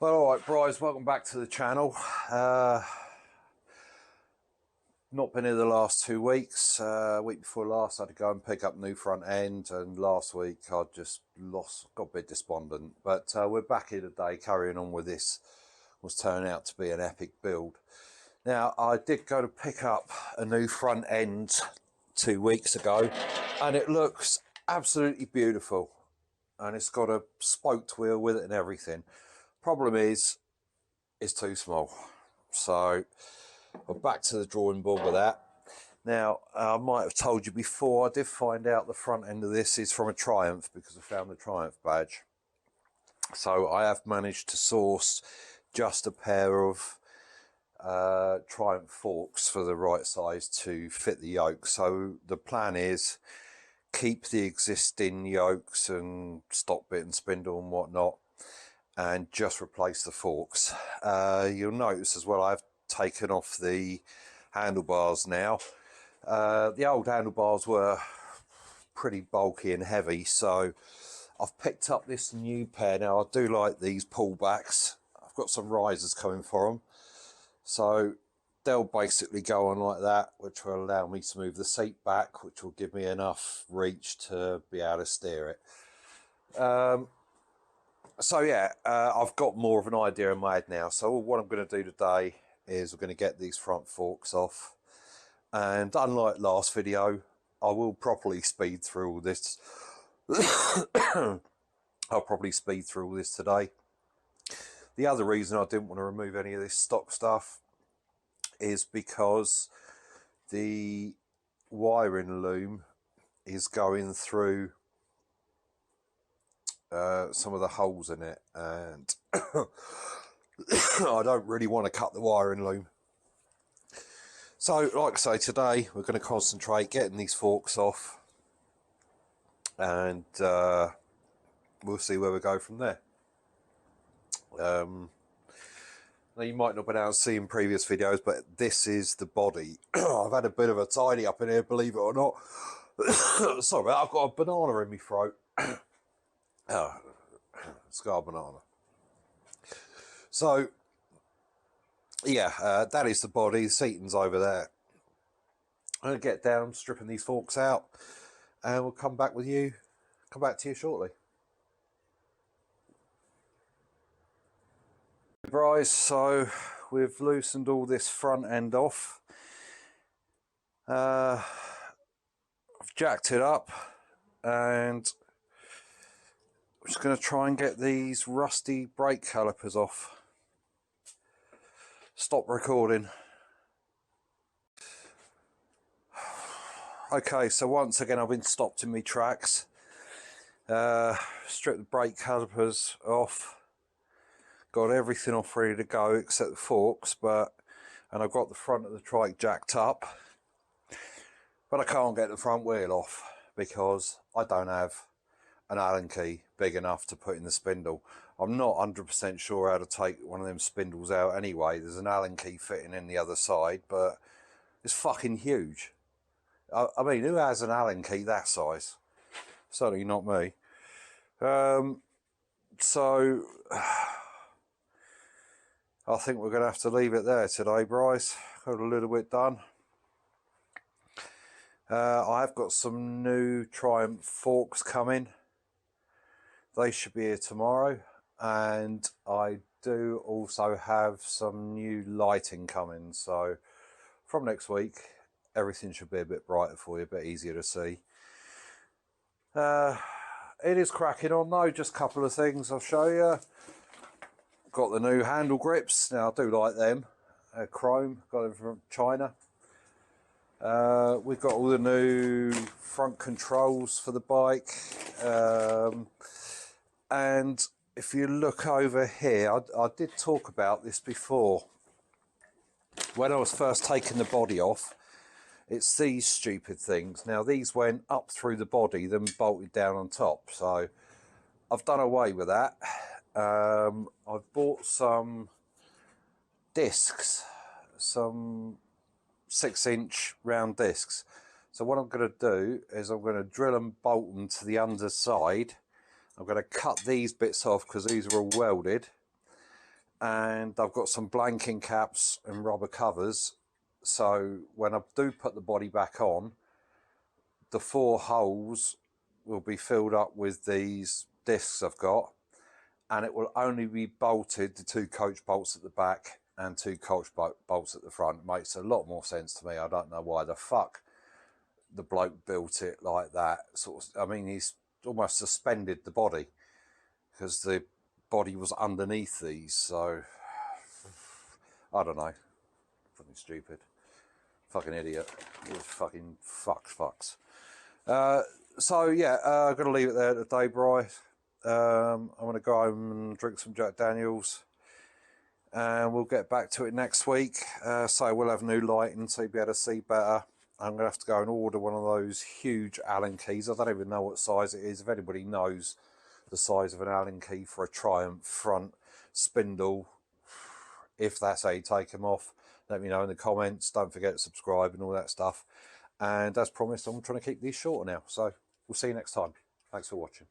Well, alright, Bryce, welcome back to the channel. Not been here the last 2 weeks. Week before last I had to go and pick up new front end, and last week I just got a bit despondent. But we're back here today carrying on with this. Was turning out to be an epic build. Now, I did go to pick up a new front end 2 weeks ago, and it looks absolutely beautiful. And it's got a spoked wheel with it and everything. Problem is, it's too small. So we're back to the drawing board with that. Now, I might have told you before, I did find out the front end of this is from a Triumph, because I found the Triumph badge. So I have managed to source just a pair of Triumph forks for the right size to fit the yoke. So the plan is keep the existing yokes and stock bit and spindle and whatnot, and just replace the forks. You'll notice as well I've taken off the handlebars now. The old handlebars were pretty bulky and heavy, so I've picked up this new pair. Now I do like these pullbacks. I've got some risers coming for them, so they'll basically go on like that, which will allow me to move the seat back, which will give me enough reach to be able to steer it. So yeah, I've got more of an idea in my head now. So what I'm going to do today is we're going to get these front forks off, and unlike last video, I will properly speed through all this. I'll probably speed through all this today. The other reason I didn't want to remove any of this stock stuff is because the wiring loom is going through some of the holes in it, and I don't really want to cut the wiring loom. So like I say, today we're going to concentrate getting these forks off, and we'll see where we go from there. Now, you might not have been able to see in previous videos, but this is the body. I've had a bit of a tidy up in here, believe it or not. Sorry, I've got a banana in my throat. Oh, scar banana. So yeah, that is the body. The seating's over there. I'm going to get down, stripping these forks out, and we'll come back to you shortly. Bryce, so we've loosened all this front end off. I've jacked it up, and I'm just going to try and get these rusty brake calipers off. Stop recording. Okay, so once again I've been stopped in my tracks. Stripped the brake calipers off. Got everything off ready to go except the forks, and I've got the front of the trike jacked up. But I can't get the front wheel off because I don't have an Allen key big enough to put in the spindle. I'm not 100% sure how to take one of them spindles out anyway. There's an Allen key fitting in the other side, but it's fucking huge. I mean, who has an Allen key that size? Certainly not me. So I think we're going to have to leave it there today, Bryce. Got a little bit done. I've got some new Triumph forks coming. They should be here tomorrow, and I do also have some new lighting coming, so from next week everything should be a bit brighter for you, a bit easier to see. It is cracking on though. Just a couple of things I'll show you. Got the new handle grips. Now I do like them. Chrome, got them from China. We've got all the new front controls for the bike. And if you look over here, I did talk about this before. When I was first taking the body off, it's these stupid things. Now these went up through the body, then bolted down on top. So I've done away with that. I've bought some discs, some 6-inch round discs. So what I'm going to do is I'm going to drill and bolt them to the underside. I'm going to cut these bits off because these are all welded, and I've got some blanking caps and rubber covers, so when I do put the body back on, the 4 holes will be filled up with these discs I've got, and it will only be bolted, the 2 coach bolts at the back and 2 coach bolts at the front. It makes a lot more sense to me. I don't know why the fuck the bloke built it like that. Sort of, I mean, he's almost suspended the body because the body was underneath these. So I don't know. Fucking stupid. Fucking idiot. Fucking fucks. So yeah, I'm gonna leave it there today, Bri. I'm gonna go home and drink some Jack Daniels, and we'll get back to it next week. So we'll have new lighting, so you'll be able to see better. I'm gonna have to go and order one of those huge Allen keys. I don't even know what size it is. If anybody knows the size of an Allen key for a Triumph front spindle, if that's how you take them off, let me know in the comments. Don't forget to subscribe and all that stuff. And as promised, I'm trying to keep these shorter now. So we'll see you next time. Thanks for watching.